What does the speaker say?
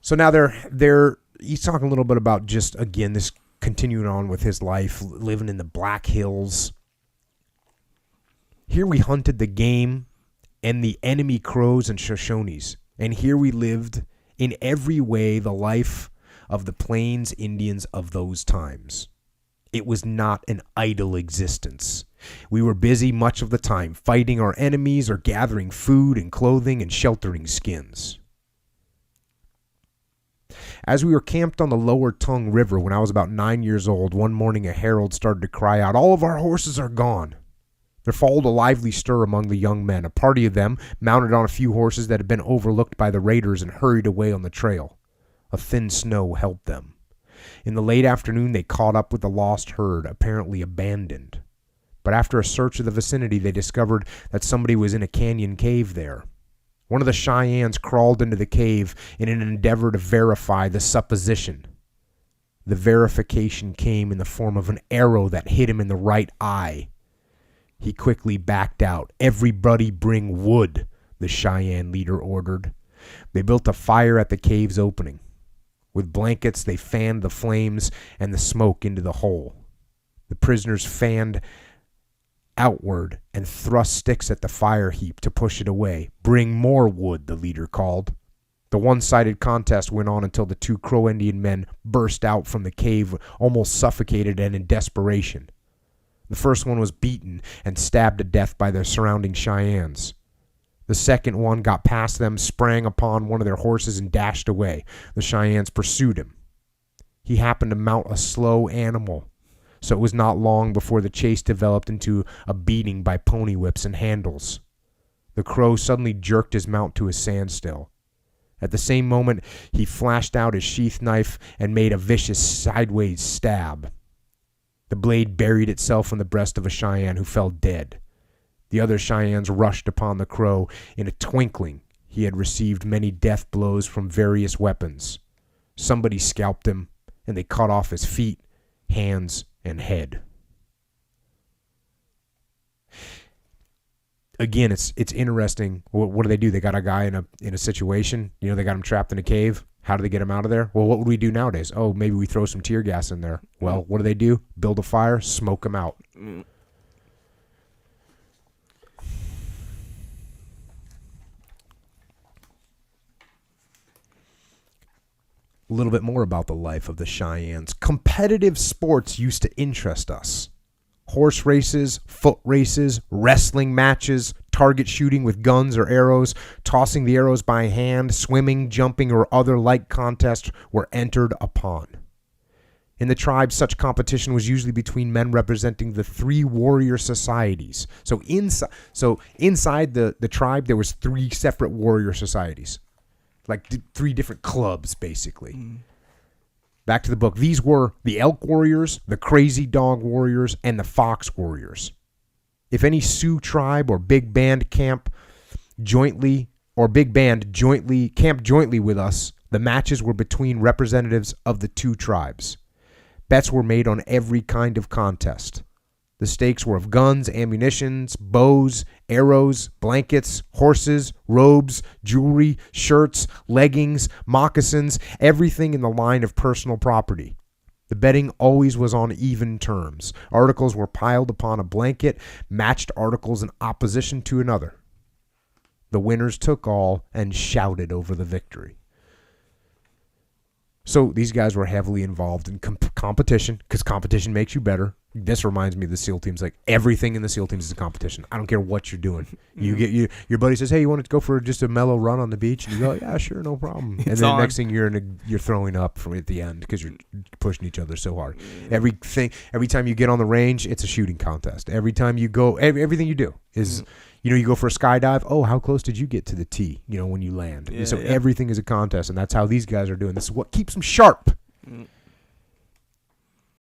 So now he's talking a little bit about just, again, this continuing on with his life, living in the Black Hills. Here we hunted the game and the enemy crows and Shoshones. And here we lived in every way the life of the Plains Indians of those times. It was not an idle existence. We were busy much of the time fighting our enemies or gathering food and clothing and sheltering skins. As we were camped on the Lower Tongue River when I was about 9 years old, one morning a herald started to cry out, "All of our horses are gone." There followed a lively stir among the young men. A party of them mounted on a few horses that had been overlooked by the raiders and hurried away on the trail. A thin snow helped them. In the late afternoon, they caught up with the lost herd, apparently abandoned. But after a search of the vicinity, they discovered that somebody was in a canyon cave there. One of the Cheyennes crawled into the cave in an endeavor to verify the supposition. The verification came in the form of an arrow that hit him in the right eye. He quickly backed out. "Everybody bring wood," the Cheyenne leader ordered. They built a fire at the cave's opening. With blankets, they fanned the flames and the smoke into the hole. The prisoners fanned outward and thrust sticks at the fire heap to push it away. "Bring more wood," the leader called. The one-sided contest went on until the two Crow Indian men burst out from the cave, almost suffocated and in desperation. The first one was beaten and stabbed to death by the surrounding Cheyennes. The second one got past them, sprang upon one of their horses, and dashed away. The Cheyennes pursued him. He happened to mount a slow animal, so it was not long before the chase developed into a beating by pony whips and handles. The Crow suddenly jerked his mount to a standstill. At the same moment, he flashed out his sheath knife and made a vicious sideways stab. The blade buried itself in the breast of a Cheyenne who fell dead. The other Cheyennes rushed upon the Crow. In a twinkling, he had received many death blows from various weapons. Somebody scalped him, and they cut off his feet, hands, and head. Again, it's interesting. What do they do? They got a guy in a situation. They got him trapped in a cave. How do they get him out of there? Well, what would we do nowadays? Oh, maybe we throw some tear gas in there. Well, what do? Build a fire, smoke him out. A little bit more about the life of the Cheyennes. Competitive sports used to interest us. Horse races, foot races, wrestling matches, target shooting with guns or arrows, tossing the arrows by hand, swimming, jumping, or other like contests were entered upon. In the tribe, such competition was usually between men representing the three warrior societies. So inside the tribe, there was three separate warrior societies. Like three different clubs, basically. Back to the book. These were the Elk Warriors, the Crazy Dog Warriors, and the Fox Warriors. If any Sioux tribe or big band camped jointly with us, the matches were between representatives of the two tribes. Bets were made on every kind of contest. The stakes were of guns, ammunitions, bows, arrows, blankets, horses, robes, jewelry, shirts, leggings, moccasins, everything in the line of personal property. The betting always was on even terms. Articles were piled upon a blanket, matched articles in opposition to another. The winners took all and shouted over the victory. So these guys were heavily involved in competition, because competition makes you better. This reminds me of the SEAL teams. Like, everything in the SEAL teams is a competition. I don't care what you're doing. Your buddy says, "Hey, you want to go for just a mellow run on the beach?" And you go, "Yeah, sure, no problem." And then the next thing you're throwing up from at the end because you're pushing each other so hard. Every time you get on the range, it's a shooting contest. Every time you go, everything you do is, you go for a skydive. Oh, how close did you get to the tee? When you land. So everything is a contest, and that's how these guys are doing. This is what keeps them sharp.